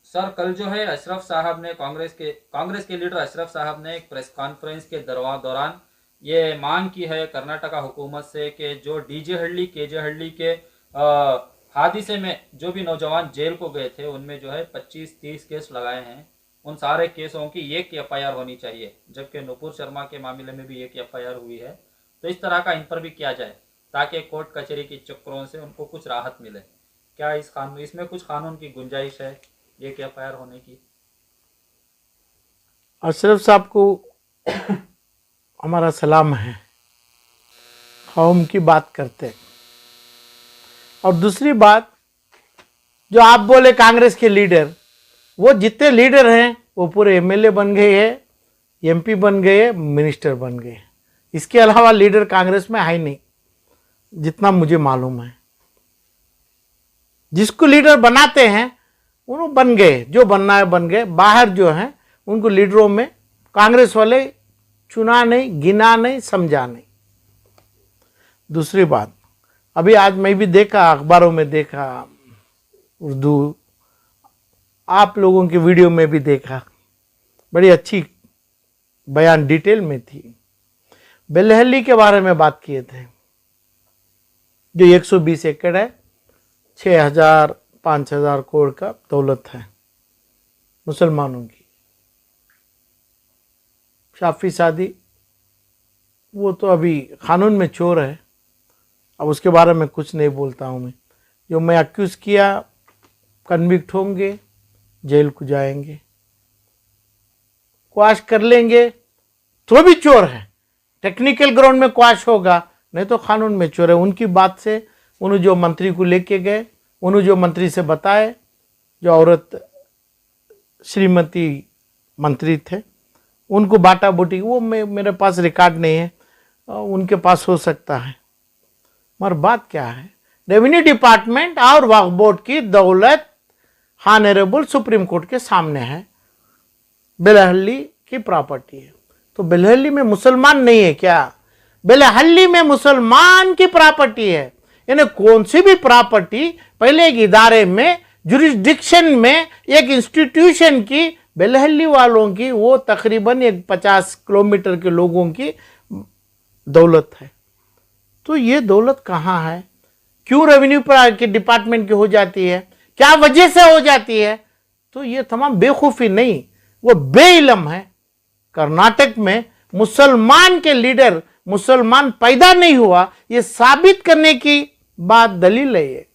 Sir कल जो है अशरफ साहब ने कांग्रेस के लीडर अशरफ साहब ने एक प्रेस कॉन्फ्रेंस के दौरान ये मांग की है कर्नाटका हुकूमत से कि जो डीजे हल्ली केजे हल्ली के हादसे में जो भी नौजवान जेल को गए थे उनमें जो है 25-30 केस लगाए हैं, उन सारे केसों की एक एफआईआर होनी चाहिए, जबकि नुपुर शर्मा के मामले में भी एक एफआईआर हुई है। तो इस तरह का इन पर भी किया जाए ताकि कोर्ट कचहरी की चक्करों से उनको कुछ राहत मिले। क्या इसमें कुछ कानून की गुंजाइश है एक एफआईआर होने की? अशरफ साहब को हमारा सलाम है, हम की बात करते हैं। और दूसरी बात, जो आप बोले कांग्रेस के लीडर, वो जितने लीडर हैं वो पूरे एमएलए बन गए हैं, एमपी बन गए हैं, मिनिस्टर बन गए। इसके अलावा लीडर कांग्रेस में है ही नहीं, जितना मुझे मालूम है। जिसको लीडर बनाते हैं उन्होंने बन गए, जो बनना है बन गए। बाहर जो हैं उनको लीडरों में कांग्रेस वाले चुना नहीं, गिना नहीं, समझा नहीं। दूसरी बात, अभी आज मैं भी देखा, अखबारों में देखा, उर्दू आप लोगों के वीडियो में भी देखा, बड़ी अच्छी बयान डिटेल में थी। बेलहली के बारे में बात किए थे, जो 120 एकड़ है, 6,000-5,000 करोड़ का दौलत है मुसलमानों की। शाफी शादी वो तो अभी कानून में चोर है, अब उसके बारे में कुछ नहीं बोलता हूँ मैं। जो मैं अक्यूज किया कन्विक्ट होंगे, जेल को जाएंगे, क्वाश कर लेंगे तो भी चोर है। टेक्निकल ग्राउंड में क्वाश होगा, नहीं तो कानून में चोर है। उनकी बात से उन्होंने जो मंत्री को लेके गए, उन्होंने जो मंत्री से बताए, जो औरत श्रीमती मंत्री थे, उनको बाटा बूटी, वो मेरे पास रिकॉर्ड नहीं है, उनके पास हो सकता है। मगर बात क्या है, रेवेन्यू डिपार्टमेंट और वक्फ बोर्ड की दौलत ऑनरेबल सुप्रीम कोर्ट के सामने है। बेलहल्ली की प्रॉपर्टी है, तो बेलहल्ली में मुसलमान नहीं है क्या? बेलहल्ली में मुसलमान की प्रॉपर्टी है। यानी कौन सी भी प्रॉपर्टी पहले एक इदारे में, जुरिस्डिक्शन में, एक इंस्टीट्यूशन की, बेलहल्ली वालों की, वो तकरीबन एक 50 किलोमीटर के लोगों की दौलत है। तो ये दौलत कहाँ है? क्यों रेवेन्यू के डिपार्टमेंट की हो जाती है? क्या वजह से हो जाती है? तो ये तमाम बेखूफी नहीं, वो बेइल्म है। कर्नाटक में मुसलमान के लीडर, मुसलमान पैदा नहीं हुआ, ये साबित करने की बात दलील है। ये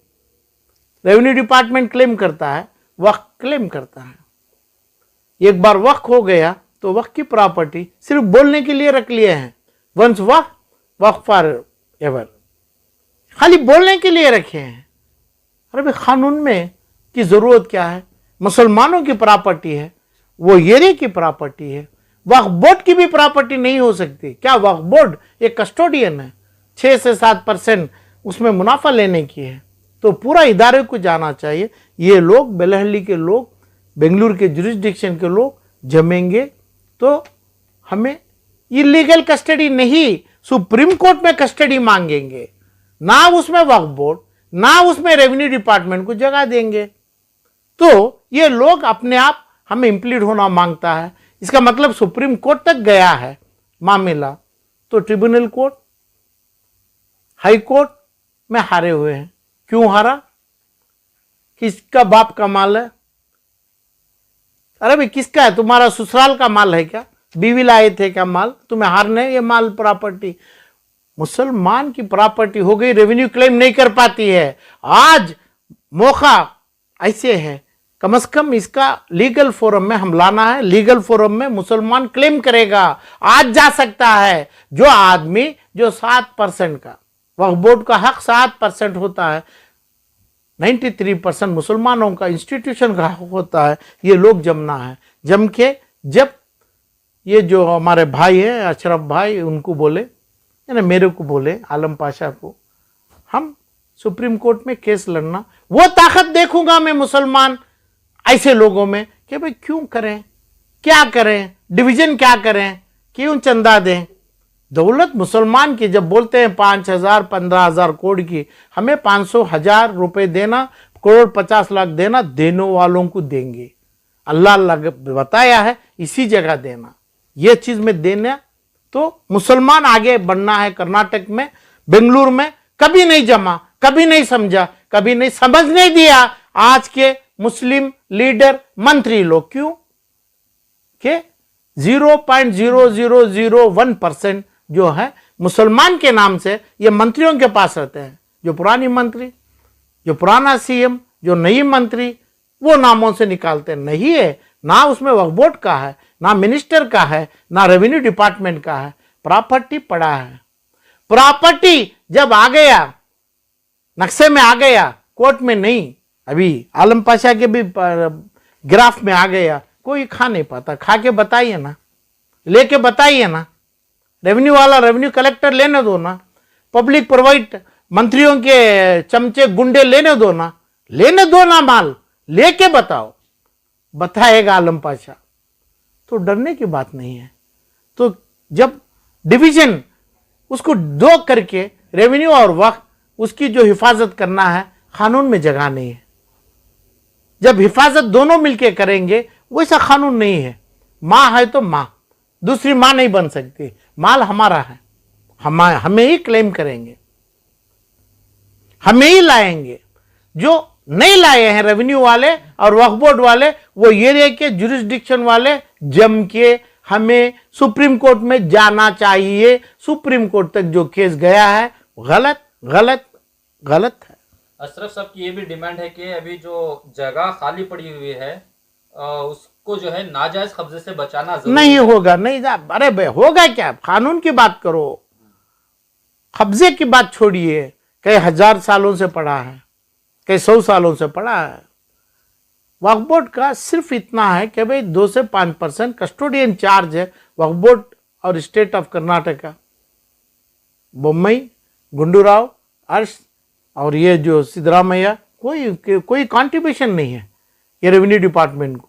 रेवेन्यू डिपार्टमेंट क्लेम करता है, वक्फ क्लेम करता है। एक बार वक्फ हो गया तो वक्फ की प्रॉपर्टी सिर्फ बोलने के लिए रख लिए हैं। वंस वक्फ, वक्फ फॉर एवर, खाली बोलने के लिए रखे हैं। अरे भाई, कानून में की जरूरत क्या है? मुसलमानों की प्रॉपर्टी है, वो एरिया की प्रॉपर्टी है। वक्फ बोर्ड की भी प्रॉपर्टी नहीं हो सकती क्या? वक्फ बोर्ड एक कस्टोडियन है, 6 से 7% उसमें मुनाफा लेने की है। तो पूरा इदारे को जाना चाहिए। ये लोग, बेलहल्ली के लोग, बेंगलुरु के जुरिस्डिक्शन के लोग जमेंगे तो हमें इलीगल कस्टडी नहीं, सुप्रीम कोर्ट में कस्टडी मांगेंगे, ना उसमें वक्फ बोर्ड, ना उसमें रेवेन्यू डिपार्टमेंट को जगह देंगे। तो ये लोग अपने आप हमें इंप्लीड होना मांगता है। इसका मतलब सुप्रीम कोर्ट तक गया है मामला, तो ट्रिब्यूनल कोर्ट, हाई कोर्ट में हारे हुए हैं। क्यों हारा? किसका बाप का माल है? अरे भाई, किसका है? तुम्हारा ससुराल का माल है क्या? बीवी लाए थे क्या माल? तुम्हें हारने ये माल प्रॉपर्टी? मुसलमान की प्रॉपर्टी हो गई, रेवेन्यू क्लेम नहीं कर पाती है। आज मौका ऐसे है, कम से कम इसका लीगल फोरम में हम लाना है। लीगल फोरम में मुसलमान क्लेम करेगा, आज जा सकता है। जो आदमी, जो 7% का वक्फ बोर्ड का हक 7% होता है, 93% मुसलमानों का इंस्टीट्यूशन का हक होता है। ये लोग जमना है। जम के जब ये जो हमारे भाई हैं अशरफ भाई, उनको बोले, यानी मेरे को बोले, आलम पाशा को, हम सुप्रीम कोर्ट में केस लड़ना, वो ताकत देखूंगा मैं मुसलमान ऐसे लोगों में कि भाई क्यों करें, क्या करें, डिवीजन क्या करें, क्यों चंदा दें। दौलत मुसलमान की जब बोलते हैं 5,000 15,000 करोड़ की, हमें 500,000 रुपए देना, करोड़ 50 लाख देना, देने वालों को देंगे। अल्लाह बताया है इसी जगह देना, ये चीज में देना। तो मुसलमान आगे बढ़ना है। कर्नाटक में, बेंगलुरु में कभी नहीं जमा, कभी नहीं समझा, कभी नहीं समझने दिया आज के मुस्लिम लीडर मंत्री लोग। क्यों के 0.0001% जो है मुसलमान के नाम से ये मंत्रियों के पास रहते हैं। जो पुरानी मंत्री, जो पुराना सीएम, जो नई मंत्री, वो नामों से निकालते नहीं है। ना उसमें वक्फ बोर्ड का है, ना मिनिस्टर का है, ना रेवेन्यू डिपार्टमेंट का है। प्रॉपर्टी पड़ा है। प्रॉपर्टी जब आ गया, नक्शे में आ गया, कोर्ट में नहीं। अभी आलम पाशा के भी ग्राफ में आ गया, कोई खा नहीं पाता। खा के बताइए ना, लेके बताइए ना। रेवेन्यू वाला रेवेन्यू कलेक्टर लेने दो ना, पब्लिक प्रोवाइड मंत्रियों के चमचे गुंडे लेने दो ना, लेने दो ना, माल लेके बताओ, बताएगा आलम पाशा। तो डरने की बात नहीं है। तो जब डिवीजन उसको दो करके रेवेन्यू और वक्फ उसकी जो हिफाजत करना है, कानून में जगह नहीं है। जब हिफाजत दोनों मिलके करेंगे, वैसा कानून नहीं है। माँ है तो माँ, दूसरी माँ नहीं बन सकती। माल हमारा है, हमें ही क्लेम करेंगे, हमें ही लाएंगे। जो नहीं लाए हैं रेवेन्यू वाले और वक्फ बोर्ड वाले, वो एरिया के जुरिस्डिक्शन वाले जम के हमें सुप्रीम कोर्ट में जाना चाहिए। सुप्रीम कोर्ट तक जो केस गया है गलत गलत गलत है। अशरफ साहब की ये भी डिमांड है कि अभी जो जगह खाली पड़ी हुई है उसको जो है नाजायज कब्जे से बचाना जरूरी नहीं है। होगा, नहीं। अरे भाई होगा क्या, कानून की बात करो, कब्जे की बात छोड़िए। कई 1000 सालों से पड़ा है, कई 100 सालों से पड़ा है। वक्फ बोर्ड का सिर्फ इतना है कि भाई 2 से 5% कस्टोडियन चार्ज है वक्फ बोर्ड और स्टेट ऑफ कर्नाटका। बोम्मई, गुंडूराव, अर्श और ये जो सिद्धरामैया, कोई कंट्रीब्यूशन नहीं है ये रेवेन्यू डिपार्टमेंट को।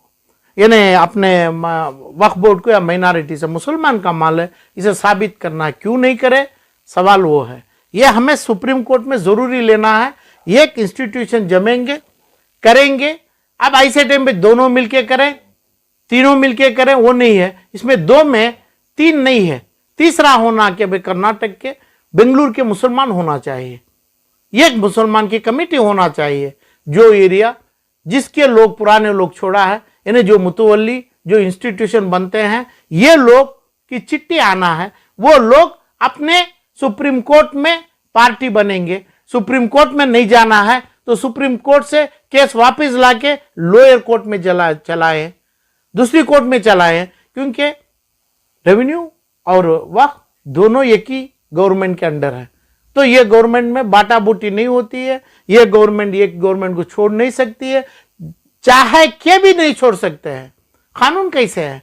यानी अपने वक्फ बोर्ड को या माइनॉरिटी से मुसलमान का माल है, इसे साबित करना क्यों नहीं करे, सवाल वो है। ये हमें सुप्रीम कोर्ट में जरूरी लेना है। एक इंस्टीट्यूशन जमेंगे, करेंगे। अब ऐसे टाइम पे दोनों मिलके करें, तीनों मिलके करें, वो नहीं है। इसमें 2 में 3 नहीं है, तीसरा होना कि भाई कर्नाटक के, बेंगलुरु के मुसलमान होना चाहिए। एक मुसलमान की कमेटी होना चाहिए। जो एरिया जिसके लोग पुराने लोग छोड़ा है, यानी जो मुतवल्ली, जो इंस्टीट्यूशन बनते हैं, ये लोग की चिट्ठी आना है। वो लोग अपने सुप्रीम कोर्ट में पार्टी बनेंगे। सुप्रीम कोर्ट में नहीं जाना है तो सुप्रीम कोर्ट से केस वापस लाके लोअर कोर्ट में चलाएं, दूसरी कोर्ट में चलाएं। क्योंकि रेवेन्यू और वक्फ दोनों एक ही गवर्नमेंट के अंडर है। तो ये गवर्नमेंट में बाटा बूटी नहीं होती है। ये गवर्नमेंट एक गवर्नमेंट को छोड़ नहीं सकती है, चाहे के भी नहीं छोड़ सकते हैं। कानून कैसे है,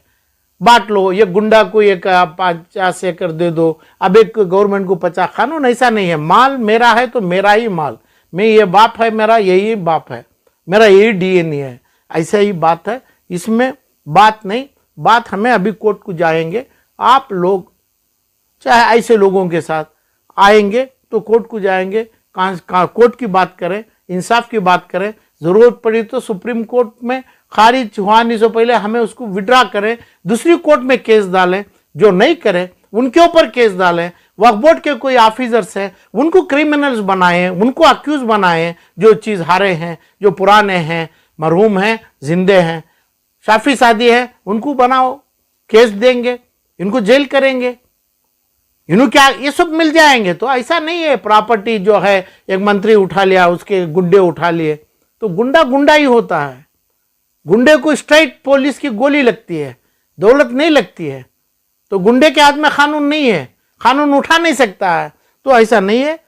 बांट लो, ये गुंडा को एक 50 एकड़ दे दो, अब एक गवर्नमेंट को 50। कानून ऐसा नहीं है। माल मेरा है तो मेरा ही माल, मैं ये बाप है मेरा, यही बाप है मेरा, यही डीएनए है, ऐसा ही बात है। इसमें बात नहीं, बात हमें अभी कोर्ट को जाएंगे। आप लोग चाहे ऐसे लोगों के साथ आएंगे तो कोर्ट को जाएंगे, कोर्ट की बात करें, इंसाफ की बात करें। जरूरत पड़ी तो सुप्रीम कोर्ट में खारिज होने से पहले हमें उसको विड्रा करें, दूसरी कोर्ट में केस डालें। जो नहीं करें उनके ऊपर केस डालें। वक्फ बोर्ड के कोई ऑफिसर्स हैं उनको क्रिमिनल्स बनाएं, उनको अक्यूज बनाएं। जो चीज़ हारे हैं, जो पुराने हैं, मरहूम हैं, जिंदे हैं, शाफी शादी है, उनको बनाओ, केस देंगे, इनको जेल करेंगे, इन्हों क्या ये सब मिल जाएंगे। तो ऐसा नहीं है प्रॉपर्टी जो है एक मंत्री उठा लिया, उसके गुंडे उठा लिए, तो गुंडा गुंडा ही होता है। गुंडे को स्ट्राइट पुलिस की गोली लगती है, दौलत नहीं लगती है। तो गुंडे के हाथ में कानून नहीं है, कानून उठा नहीं सकता है। तो ऐसा नहीं है,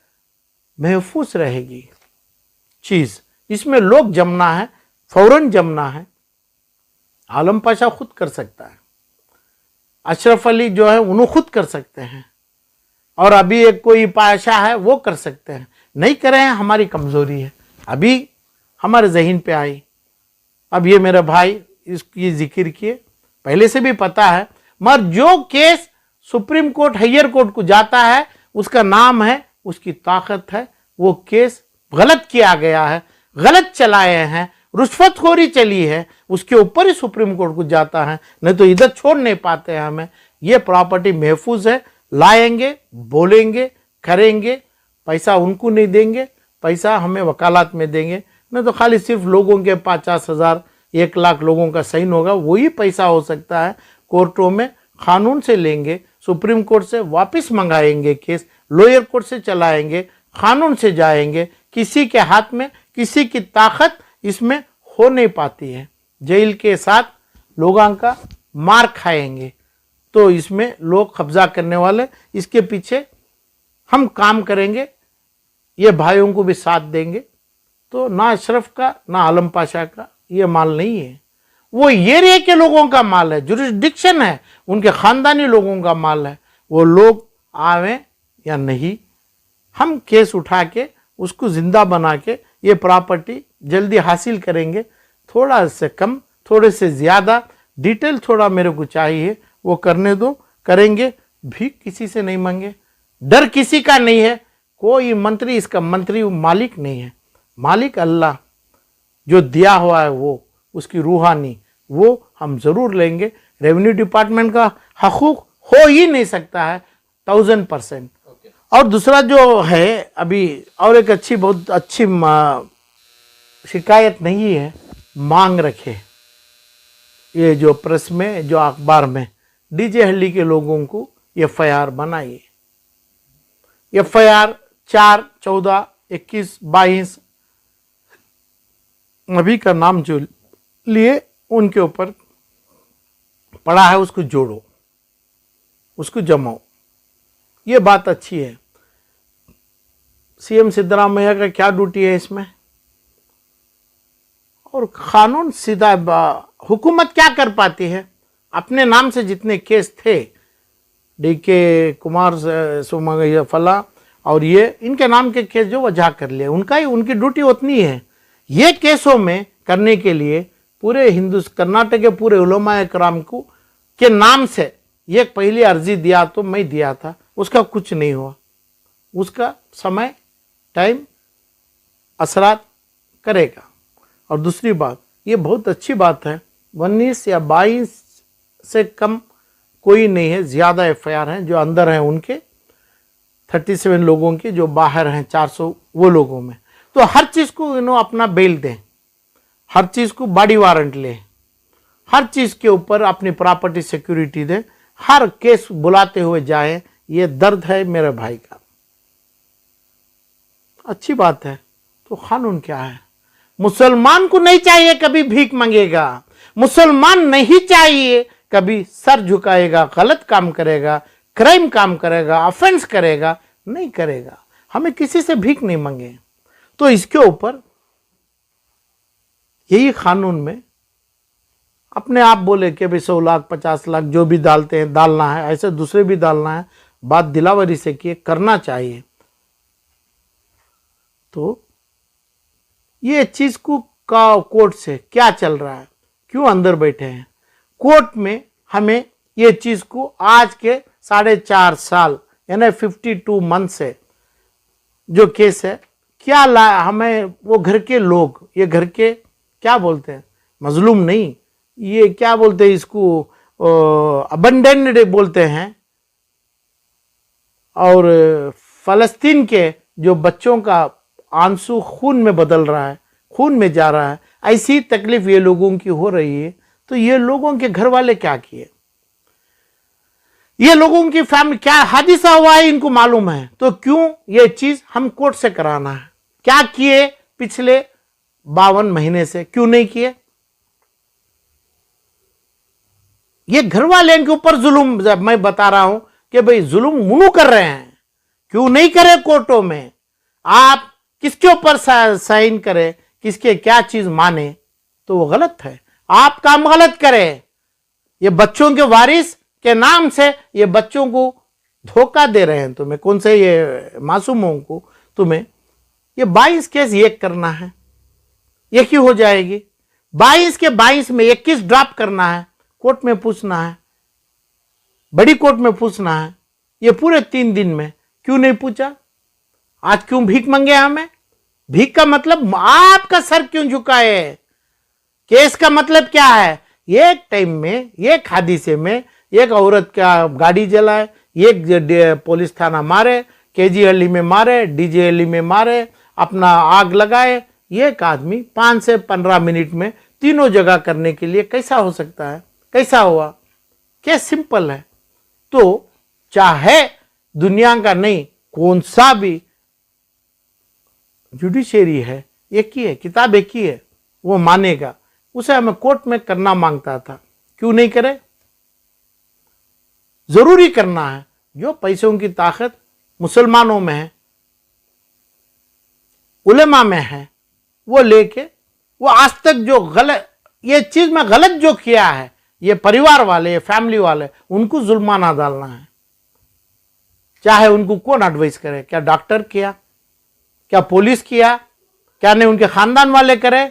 महफूज रहेगी चीज। इसमें लोग जमना है, फौरन जमना है। आलम पाशा खुद कर सकता है, अशरफ अली जो है उन्होंने खुद कर सकते हैं, और अभी एक कोई पाशा है वो कर सकते हैं। नहीं करे हैं, हमारी कमजोरी है, अभी हमारे जहन पे आई। अब ये मेरे भाई इसकी जिक्र किए, पहले से भी पता है। मगर जो case supreme court, higher court को जाता है, उसका नाम है, उसकी ताकत है। वो केस गलत किया गया है, गलत चलाए हैं, रुश्वतखोरी चली है, उसके ऊपर ही सुप्रीम कोर्ट को जाता है, नहीं तो इधर छोड़ नहीं पाते हैं हमें। ये प्रॉपर्टी महफूज है, लाएंगे, बोलेंगे, करेंगे, पैसा उनको नहीं देंगे, पैसा हमें वकालत में देंगे, नहीं तो खाली सिर्फ लोगों के 50,000 1,00,000 लोगों का साइन होगा, वही पैसा हो सकता है। कोर्टों में कानून से लेंगे, सुप्रीम कोर्ट से वापस मंगाएंगे केस, लोअर कोर्ट से चलाएंगे, कानून से जाएंगे। किसी के हाथ में किसी की ताकत इसमें हो नहीं पाती है। जेल के साथ लोगों का मार खाएंगे, तो इसमें लोग कब्जा करने वाले, इसके पीछे हम काम करेंगे, ये भाइयों को भी साथ देंगे। तो ना अशरफ का ना आलम पाशा का ये माल नहीं है, वो एरिया के लोगों का माल है, जुरिस्डिक्शन है, उनके खानदानी लोगों का माल है। वो लोग आवे या नहीं, हम केस उठा के उसको जिंदा बना के ये प्रॉपर्टी जल्दी हासिल करेंगे। थोड़ा से कम, थोड़े से ज़्यादा डिटेल थोड़ा मेरे को चाहिए, वो करने दो, करेंगे। भीख किसी से नहीं मांगे, डर किसी का नहीं है। कोई मंत्री इसका मंत्री मालिक नहीं है, मालिक अल्लाह जो दिया हुआ है वो, उसकी रूहानी, वो हम ज़रूर लेंगे। रेवेन्यू डिपार्टमेंट का हकूक हो ही नहीं सकता है 1000%। और दूसरा जो है अभी, और एक अच्छी, बहुत अच्छी शिकायत नहीं है, मांग रखे ये जो प्रेस में, जो अखबार में, डीजे हल्ली के लोगों को FIR बनाइए। FIR 4, 14, 21, 22 अभी का नाम जो लिए उनके ऊपर पड़ा है, उसको जोड़ो, उसको जमाओ। ये बात अच्छी है। CM सिद्धरामैया का क्या ड्यूटी है इसमें? और कानून सीधा, हुकूमत क्या कर पाती है? अपने नाम से जितने केस थे, DK कुमार सोमैया फला और ये, इनके नाम के केस जो वजह कर लिए, उनकी ड्यूटी उतनी है। ये केसों में करने के लिए पूरे कर्नाटक के पूरे उलमा कराम को के नाम से ये पहली अर्जी दिया, तो मैं दिया था, उसका कुछ नहीं हुआ। उसका समय, टाइम असरात करेगा। और दूसरी बात, ये बहुत अच्छी बात है, 19 या 22 से कम कोई नहीं है, ज़्यादा FIR हैं जो अंदर हैं उनके, 37 लोगों की, जो बाहर हैं 400 वो लोगों में। तो हर चीज़ को अपना बेल दें, हर चीज़ को बॉडी वारंट लें, हर चीज़ के ऊपर अपनी प्रॉपर्टी सिक्योरिटी दें, हर केस बुलाते हुए जाएं। ये दर्द है मेरे भाई का। अच्छी बात है। तो कानून क्या है? मुसलमान को नहीं चाहिए कभी भीख मांगेगा, मुसलमान नहीं चाहिए कभी सर झुकाएगा, गलत काम करेगा, क्राइम काम करेगा, ऑफेंस करेगा, नहीं करेगा। हमें किसी से भीख नहीं मांगे। तो इसके ऊपर यही कानून में अपने आप बोले कि भाई 100 लाख 50 लाख जो भी डालते हैं डालना है, ऐसे दूसरे भी डालना है, बात दिलावरी से किए, करना चाहिए। तो ये चीज को का कोर्ट से क्या चल रहा है, क्यों अंदर बैठे हैं कोर्ट में? हमें ये चीज को आज के 4.5 साल यानी 52 मंथ से जो केस है, क्या हमें वो घर के लोग, ये घर के क्या बोलते हैं, मजलूम नहीं, ये क्या बोलते हैं इसको, अबंडेंड बोलते हैं। और फलस्तीन के जो बच्चों का आंसू खून में बदल रहा है, खून में जा रहा है, ऐसी तकलीफ ये लोगों की हो रही है। तो ये लोगों के घर वाले क्या किए, ये लोगों की फैमिली क्या हादिसा हुआ है इनको मालूम है, तो क्यों ये चीज हम कोर्ट से कराना है? क्या किए पिछले 52 महीने से, क्यों नहीं किए? ये घर वाले के ऊपर जुल्म, मैं बता रहा हूं कि भाई जुल्म मुनु कर रहे हैं, क्यों नहीं करे कोर्टों में? आप किसके ऊपर साइन करें, किसके क्या चीज माने, तो वो गलत है। आप काम गलत करें, ये बच्चों के वारिस के नाम से ये बच्चों को धोखा दे रहे हैं तुम्हें, कौन से ये मासूमों को तुम्हें। ये 22 केस एक करना है, एक ही हो जाएगी। 22 के 22 में 21 ड्रॉप करना है, कोर्ट में पूछना है, बड़ी कोर्ट में पूछना है। ये पूरे 3 दिन में क्यों नहीं पूछा? आज क्यों भीख मांगे हमें? भीख का मतलब आपका सर क्यों झुकाए? केस का मतलब क्या है? एक टाइम में, एक हादसे में एक औरत का गाड़ी जलाए, एक पुलिस थाना मारे, केजी हल्ली में मारे, डीजे हल्ली में मारे, अपना आग लगाए। एक आदमी 5 से 15 मिनट में तीनों जगह करने के लिए कैसा हो सकता है? कैसा हुआ? क्या सिंपल है। तो चाहे दुनिया का नहीं, कौन सा भी जुडिशरी है, एक ही है, किताब एक ही है, वो मानेगा। उसे हमें कोर्ट में करना मांगता था, क्यों नहीं करे? जरूरी करना है। जो पैसों की ताकत मुसलमानों में है, उलेमा में है, वो लेके वो आज तक जो गलत, ये चीज में गलत जो किया है, ये परिवार वाले, फैमिली वाले, उनको जुल्माना डालना है। चाहे उनको कौन एडवाइस करे? क्या डॉक्टर किया? क्या पुलिस किया? क्या नहीं उनके खानदान वाले करे?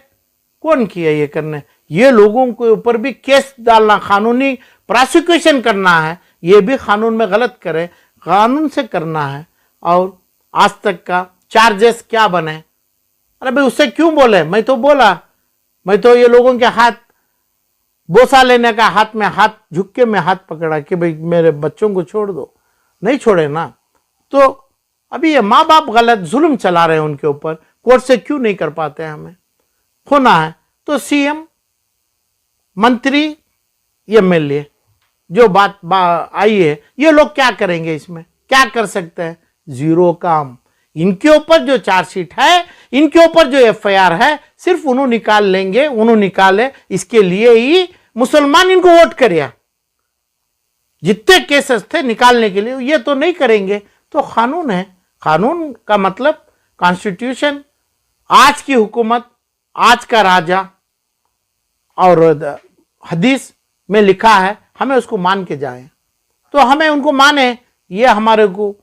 कौन किया ये करने? ये लोगों के ऊपर भी केस डालना, कानूनी प्रोसिक्यूशन करना है। ये भी कानून में गलत करे, कानून से करना है। और आज तक का चार्जेस क्या बने? अरे भाई उससे क्यों बोले? मैं तो बोला, मैं तो ये लोगों के हाथ बोसा लेने का, हाथ में हाथ झुक के मैं हाथ पकड़ा कि भाई मेरे बच्चों को छोड़ दो, नहीं छोड़े ना। तो अभी ये माँ बाप गलत जुल्म चला रहे हैं उनके ऊपर, कोर्ट से क्यों नहीं कर पाते? हमें होना है तो सीएम, मंत्री, एमएलए जो बात आई है, ये लोग क्या करेंगे? इसमें क्या कर सकते हैं? जीरो काम। इनके ऊपर जो चार्जशीट है, इनके ऊपर जो एफआईआर है, सिर्फ उन्होंने निकाल लेंगे, उन्होंने निकाले, इसके लिए ही मुसलमान इनको वोट करिया। जितने केसेस थे निकालने के लिए, ये तो नहीं करेंगे। तो कानून है, कानून का मतलब कॉन्स्टिट्यूशन, आज की हुकूमत, आज का राजा, और हदीस में लिखा है, हमें उसको मान के जाएं। तो हमें उनको माने, ये हमारे को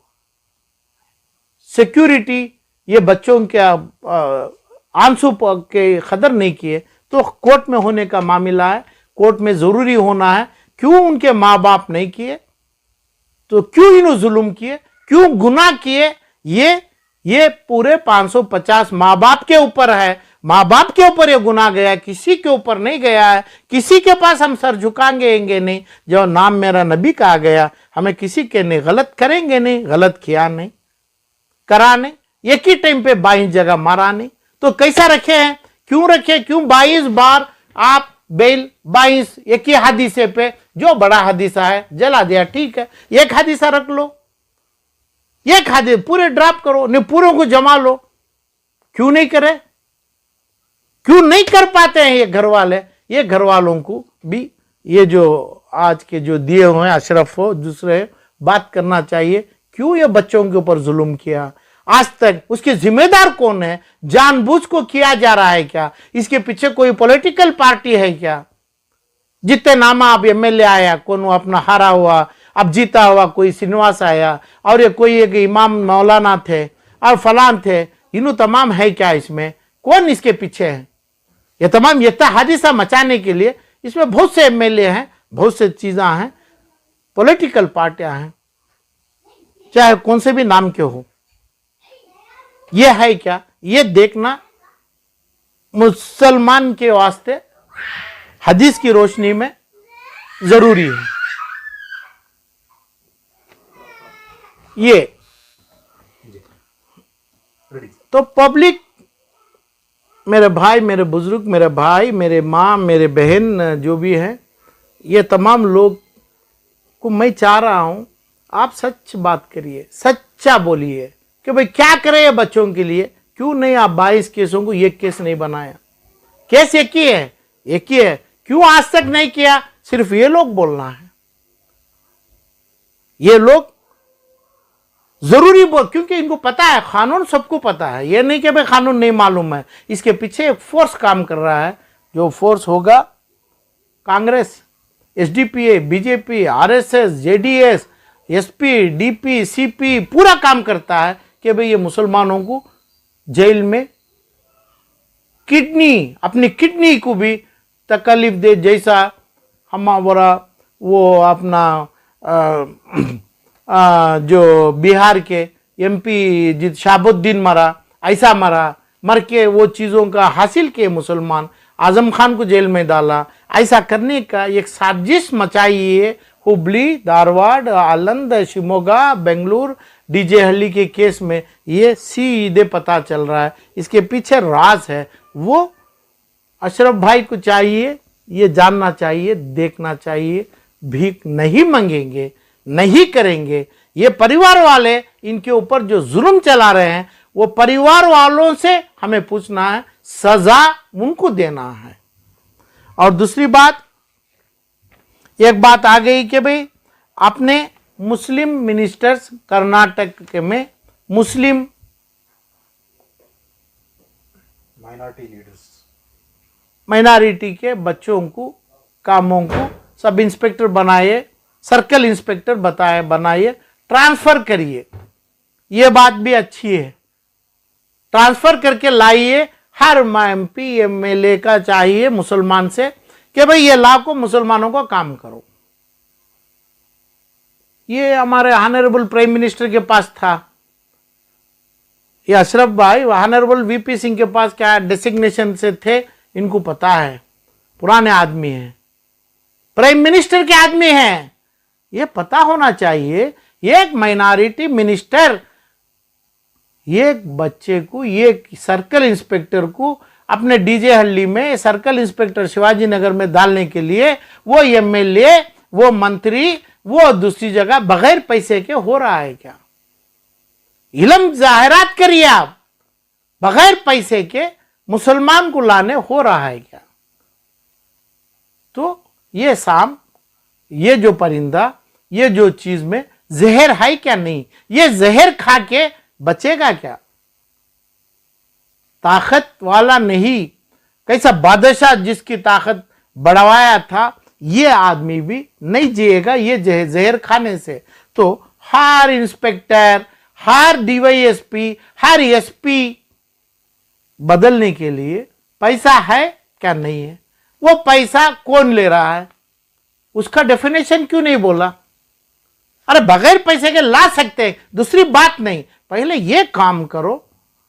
सिक्योरिटी, ये बच्चों के आंसू के कदर नहीं किए, तो कोर्ट में होने का मामला है, कोर्ट में जरूरी होना है। क्यों उनके माँ बाप नहीं किए? तो क्यों इन्होंने जुल्म किए, क्यों गुनाह किए? ये पूरे 550 माँ बाप के ऊपर है। माँ बाप के ऊपर ये गुनाह गया, किसी के ऊपर नहीं गया है। किसी के पास हम सर झुकाएंगे नहीं। जो नाम मेरा नबी का आ गया, हमें किसी के नहीं, गलत करेंगे नहीं, गलत किया नहीं, करा नहीं, एक ही टाइम पे 22 जगह मारा नहीं। तो कैसा रखे हैं? क्यों रखे? क्यों 22 बार आप बेल, 22 एक ही हादिसे पे? जो बड़ा हादिसा है जला दिया, ठीक है, एक हादिसा रख लो, एक हादिसे पूरे ड्रॉप करो, नहीं पूरों को जमा लो। क्यों नहीं करे? क्यों नहीं कर पाते हैं ये घर वाले? ये घर वालों को भी ये जो आज के जो दिए हुए हैं अशरफ हो, दूसरे बात करना चाहिए। क्यों ये बच्चों के ऊपर जुल्म किया? आज तक उसके जिम्मेदार कौन है? जानबूझ को किया जा रहा है क्या? इसके पीछे कोई पॉलिटिकल पार्टी है क्या? जितने नामा अब एमएलए आया, कौन अपना हारा हुआ, अब जीता हुआ कोई श्रीनिवास आया, और ये कोई एक इमाम मौलाना थे और फलान थे, इन्हों तमाम है क्या? इसमें कौन इसके पीछे है? ये तमाम ये हादिसा मचाने के लिए इसमें बहुत से एमएलए हैं, बहुत से चीजें हैं, पॉलिटिकल पार्टियां हैं, चाहे कौन से भी नाम के हो। ये है क्या? ये देखना मुसलमान के वास्ते हदीस की रोशनी में जरूरी है। ये तो पब्लिक, मेरे भाई, मेरे बुजुर्ग, मेरे भाई, मेरे माँ, मेरे बहन जो भी हैं, ये तमाम लोग को मैं चाह रहा हूं, आप सच बात करिए, सच्चा बोलिए कि भाई क्या करें ये बच्चों के लिए। क्यों नहीं आप 22 केसों को एक केस नहीं बनाया? केस एक ही है, एक ही है, क्यों आज तक नहीं किया? सिर्फ ये लोग बोलना है, ये लोग जरूरी बोल, क्योंकि इनको पता है, कानून सबको पता है। ये नहीं कि भाई कानून नहीं मालूम है, इसके पीछे एक फोर्स काम कर रहा है। जो फोर्स होगा, Congress, SDPA, BJP, RSS, JDS, SP, DP, CP पूरा काम करता है कि भाई ये मुसलमानों को जेल में किडनी, अपनी किडनी को भी तकलीफ दे, जैसा हमारा वो अपना जो बिहार के एमपी जित शाहबुद्दीन मरा, ऐसा मरा, मर के वो चीज़ों का हासिल किए मुसलमान। आजम खान को जेल में डाला। ऐसा करने का एक साजिश मचाई है हुबली, धारवाड़, आलंद, शिमोगा, बेंगलुरु, डीजे हल्ली के केस में। ये सीधे पता चल रहा है इसके पीछे राज है। वो अशरफ भाई को चाहिए ये जानना चाहिए, देखना चाहिए। भीख नहीं मांगेंगे, नहीं करेंगे। ये परिवार वाले इनके ऊपर जो जुल्म चला रहे हैं वो परिवार वालों से हमें पूछना है, सजा उनको देना है। और दूसरी बात, एक बात आ गई कि भाई अपने मुस्लिम मिनिस्टर्स कर्नाटक में मुस्लिम माइनॉरिटी के बच्चों को, कामों को सब इंस्पेक्टर बनाए, सर्कल इंस्पेक्टर बनाइए, ट्रांसफर करिए। ये बात भी अच्छी है, ट्रांसफर करके लाइए। हर MP MLA का चाहिए मुसलमान से कि भाई ये लाखों मुसलमानों को काम करो। ये हमारे ऑनरेबल प्राइम मिनिस्टर के पास था। ये अशरफ भाई ऑनरेबल VP सिंह के पास क्या डेसिग्नेशन से थे इनको पता है। पुराने आदमी हैं, प्राइम मिनिस्टर के आदमी हैं, ये पता होना चाहिए। एक माइनॉरिटी मिनिस्टर एक बच्चे को, एक सर्कल इंस्पेक्टर को अपने डीजे हल्ली में सर्कल इंस्पेक्टर शिवाजी नगर में डालने के लिए वो MLA, वो मंत्री, वो दूसरी जगह बगैर पैसे के हो रहा है क्या? इल्म जाहिरात करिए आप, बगैर पैसे के मुसलमान को लाने हो रहा है क्या? तो ये शाम, ये जो परिंदा, ये जो चीज में जहर है क्या? नहीं, ये जहर खा के बचेगा क्या? ताकत वाला नहीं, कैसा बादशाह जिसकी ताकत बढ़वाया था, ये आदमी भी नहीं जिएगा ये जहर खाने से। तो हर इंस्पेक्टर, हर DYSP, हर SP बदलने के लिए पैसा है क्या? नहीं है। वो पैसा कौन ले रहा है उसका डेफिनेशन क्यों नहीं बोला? अरे बगैर पैसे के ला सकते हैं, दूसरी बात नहीं। पहले ये काम करो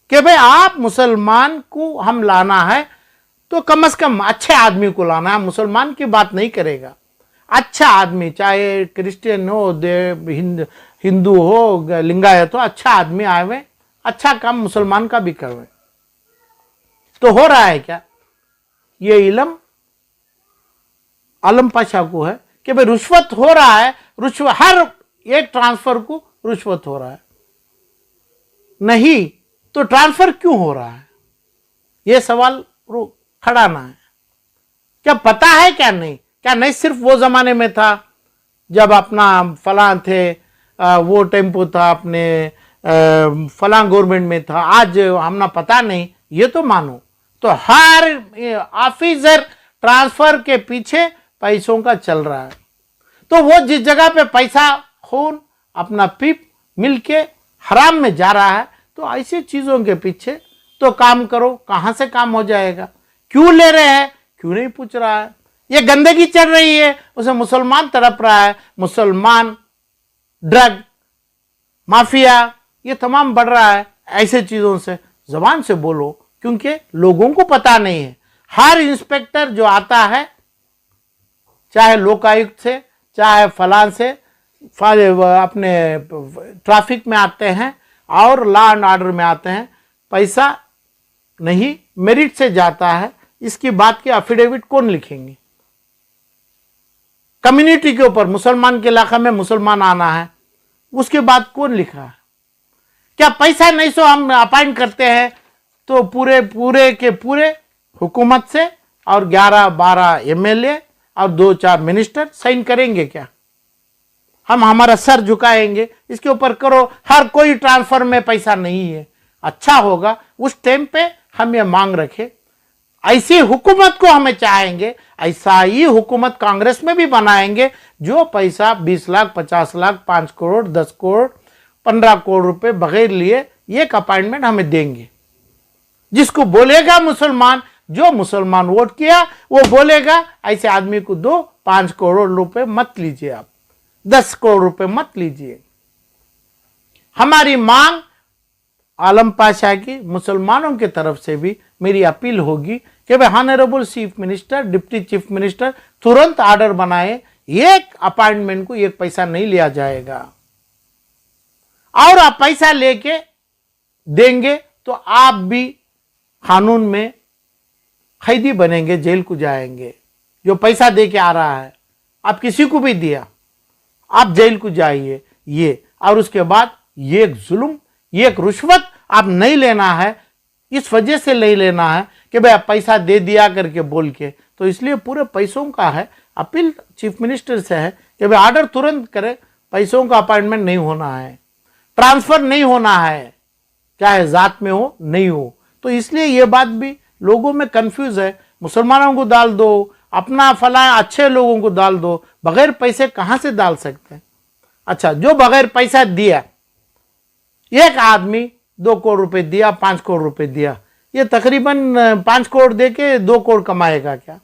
कि भाई आप मुसलमान को हम लाना है तो कम से कम अच्छे आदमी को लाना है। मुसलमान की बात नहीं करेगा, अच्छा आदमी, चाहे क्रिश्चियन हो, हिंदू हो, लिंगायत हो, अच्छा आदमी आवे, अच्छा काम मुसलमान का भी करवे। तो हो रहा है क्या? ये इल्म आलम पाशा को है कि भाई रुश्वत हो रहा है, रुश्वत हर एक ट्रांसफर को रुश्वत हो रहा है। नहीं तो ट्रांसफर क्यों हो रहा है? यह सवाल खड़ा ना है। क्या पता है क्या? नहीं, क्या नहीं सिर्फ वो जमाने में था जब अपना फलां थे, वो टेम्पो था, अपने फलां गवर्नमेंट में था, आज हमना पता नहीं, ये तो मानो। तो हर ऑफिसर ट्रांसफर के पीछे पैसों का चल रहा है। तो वो जिस जगह पे पैसा खून अपना पीप मिलके हराम में जा रहा है, तो ऐसी चीजों के पीछे तो काम करो। कहां से काम हो जाएगा? क्यों ले रहे हैं, क्यों नहीं पूछ रहा है? ये गंदगी चल रही है, उसे मुसलमान तड़प रहा है। मुसलमान, ड्रग माफिया, ये तमाम बढ़ रहा है। ऐसे चीजों से जबान से बोलो, क्योंकि लोगों को पता नहीं है। हर इंस्पेक्टर जो आता है, चाहे लोकायुक्त से, चाहे फलां से, अपने ट्रैफिक में आते हैं और लॉ एंड ऑर्डर में आते हैं, पैसा नहीं मेरिट से जाता है। इसकी बात की एफिडेविट कौन लिखेंगे? कम्युनिटी के ऊपर, मुसलमान के इलाका में मुसलमान आना है, उसके बाद कौन लिखा है? क्या पैसा नहीं सो हम अपॉइंट करते हैं तो पूरे के पूरे हुकूमत से और 11-12 MLA और 2-4 मिनिस्टर साइन करेंगे क्या? हम हमारा सर झुकाएंगे इसके ऊपर करो। हर कोई ट्रांसफर में पैसा नहीं है। अच्छा होगा उस टाइम पे हम ये मांग रखे। ऐसी हुकूमत को हमें चाहेंगे, ऐसा ही हुकूमत कांग्रेस में भी बनाएंगे, जो पैसा 20 लाख, 50 लाख, 5 करोड़, 10 करोड़, 15 करोड़ रुपए बगैर लिए एक अपॉइंटमेंट हमें देंगे। जिसको बोलेगा मुसलमान, जो मुसलमान वोट किया वो बोलेगा ऐसे आदमी को दो, 5 करोड़ रुपए मत लीजिए, आप 10 करोड़ रुपए मत लीजिए। हमारी मांग आलम पाशा की मुसलमानों की तरफ से भी मेरी अपील होगी कि भाई honourable chief minister, deputy chief minister तुरंत ऑर्डर बनाए, एक अपॉइंटमेंट को एक पैसा नहीं लिया जाएगा, और आप पैसा लेके देंगे तो आप भी कानून में कैदी बनेंगे, जेल को जाएंगे। जो पैसा दे के आ रहा है, आप किसी को भी दिया, आप जेल को जाइए। ये और उसके बाद ये एक जुल्म, ये एक रिश्वत आप नहीं लेना है, इस वजह से नहीं लेना है कि भाई आप पैसा दे दिया करके बोल के। तो इसलिए पूरे पैसों का है, अपील चीफ मिनिस्टर से है कि भाई ऑर्डर तुरंत करे, पैसों का अपॉइंटमेंट नहीं होना है, ट्रांसफर नहीं होना है, चाहे जात में हो नहीं हो। तो इसलिए ये बात भी लोगों में कंफ्यूज है। मुसलमानों को डाल दो, अपना फला अच्छे लोगों को डाल दो, बगैर पैसे कहां से डाल सकते हैं? अच्छा, जो बगैर पैसा दिया, एक आदमी 2 करोड़ रुपए दिया, 5 करोड़ रुपए दिया, ये तकरीबन 5 करोड़ दे के 2 करोड़ कमाएगा क्या?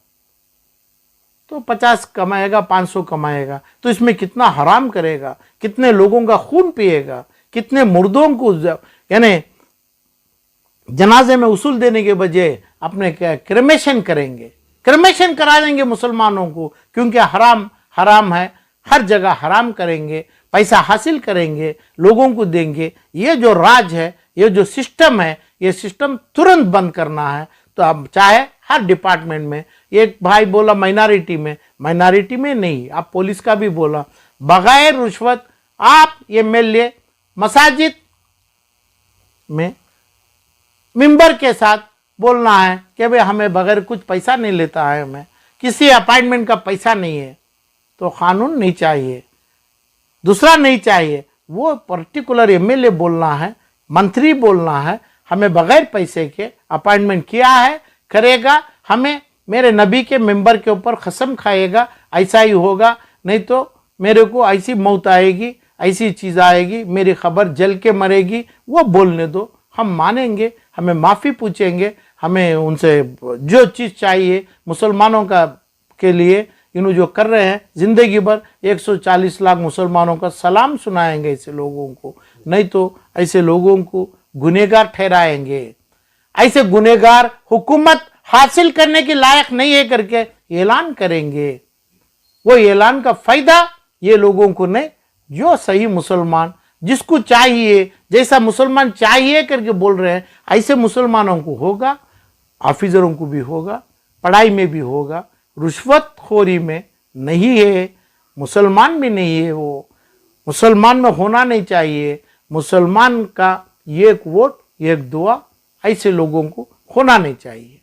तो 50 कमाएगा, 500 कमाएगा, तो इसमें कितना हराम करेगा, कितने लोगों का खून पिएगा, कितने मुर्दों को यानी जनाजे में उसूल देने के बजाय अपने क्रेमेशन करेंगे, क्रेमेशन करा देंगे मुसलमानों को, क्योंकि हराम हराम है, हर जगह हराम करेंगे, पैसा हासिल करेंगे, लोगों को देंगे। ये जो राज है, ये जो सिस्टम है, ये सिस्टम तुरंत बंद करना है। तो अब चाहे हर डिपार्टमेंट में, एक भाई बोला माइनॉरिटी में नहीं, आप पुलिस का भी बोला, बगैर रिश्वत आप एमएलए मसाजिद में मेंबर के साथ बोलना है कि भाई हमें बगैर कुछ पैसा नहीं लेता है, हमें किसी अपॉइंटमेंट का पैसा नहीं है। तो कानून नहीं चाहिए, दूसरा नहीं चाहिए, वो पर्टिकुलर एमएलए बोलना है, मंत्री बोलना है, हमें बगैर पैसे के अपॉइंटमेंट किया है, करेगा, हमें मेरे नबी के मेंबर के ऊपर कसम खाएगा, ऐसा ही होगा, नहीं तो मेरे को ऐसी मौत आएगी, ऐसी चीज़ आएगी, मेरी खबर जल के मरेगी। वो बोलने दो, हम मानेंगे, हमें माफ़ी पूछेंगे, हमें उनसे जो चीज़ चाहिए मुसलमानों का के लिए इन्हों जो कर रहे हैं, ज़िंदगी भर 140 लाख मुसलमानों का सलाम सुनाएंगे ऐसे लोगों को, नहीं तो ऐसे लोगों को गुनहगार ठहराएंगे। ऐसे गुनहगार हुकूमत हासिल करने के लायक नहीं है करके ऐलान करेंगे। वो ऐलान का फायदा ये लोगों को नहीं, जो सही मुसलमान जिसको चाहिए, जैसा मुसलमान चाहिए करके बोल रहे हैं, ऐसे मुसलमानों को होगा, ऑफिसरों को भी होगा, पढ़ाई में भी होगा। रुश्वतखोरी में नहीं है, मुसलमान भी नहीं है, वो मुसलमान में होना नहीं चाहिए। मुसलमान का एक वोट एक दुआ, ऐसे लोगों को होना नहीं चाहिए।